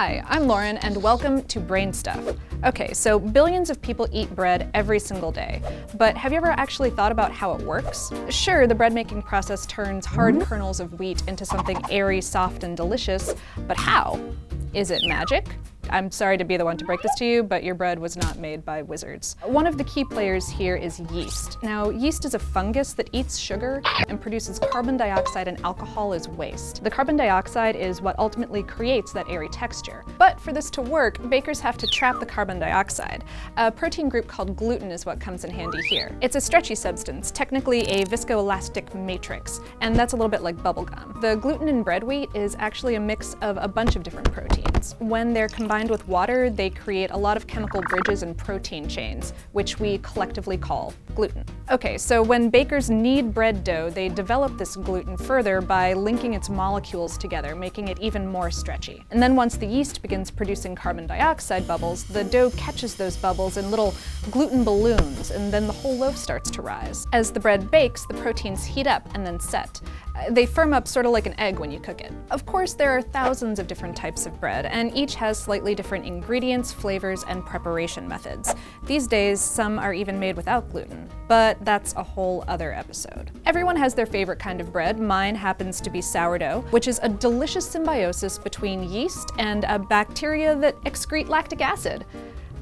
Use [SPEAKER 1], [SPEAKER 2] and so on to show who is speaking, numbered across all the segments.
[SPEAKER 1] Hi, I'm Lauren, and welcome to BrainStuff. Okay, so billions of people eat bread every single day, but have you ever actually thought about how it works? Sure, the bread-making process turns hard kernels of wheat into something airy, soft, and delicious, but how? Is it magic? I'm sorry to be the one to break this to you, but your bread was not made by wizards. One of the key players here is yeast. Now, yeast is a fungus that eats sugar and produces carbon dioxide and alcohol as waste. The carbon dioxide is what ultimately creates that airy texture. But for this to work, bakers have to trap the carbon dioxide. A protein group called gluten is what comes in handy here. It's a stretchy substance, technically a viscoelastic matrix, and that's a little bit like bubblegum. The gluten in bread wheat is actually a mix of a bunch of different proteins. When they're combined with water, they create a lot of chemical bridges and protein chains, which we collectively call gluten. Okay, so when bakers knead bread dough, they develop this gluten further by linking its molecules together, making it even more stretchy. And then once the yeast begins producing carbon dioxide bubbles, the dough catches those bubbles in little gluten balloons, and then the whole loaf starts to rise. As the bread bakes, the proteins heat up and then set. They firm up sort of like an egg when you cook it. Of course, there are thousands of different types of bread, and each has slightly different ingredients, flavors, and preparation methods. These days, some are even made without gluten, but that's a whole other episode. Everyone has their favorite kind of bread. Mine happens to be sourdough, which is a delicious symbiosis between yeast and a bacteria that excrete lactic acid,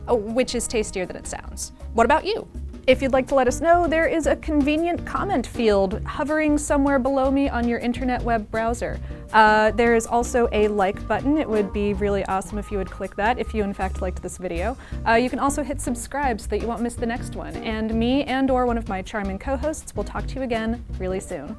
[SPEAKER 1] which is tastier than it sounds. What about you? If you'd like to let us know, there is a convenient comment field hovering somewhere below me on your internet web browser. There is also a like button. It would be really awesome if you would click that if you in fact liked this video. You can also hit subscribe so that you won't miss the next one. And me and/or one of my charming co-hosts will talk to you again really soon.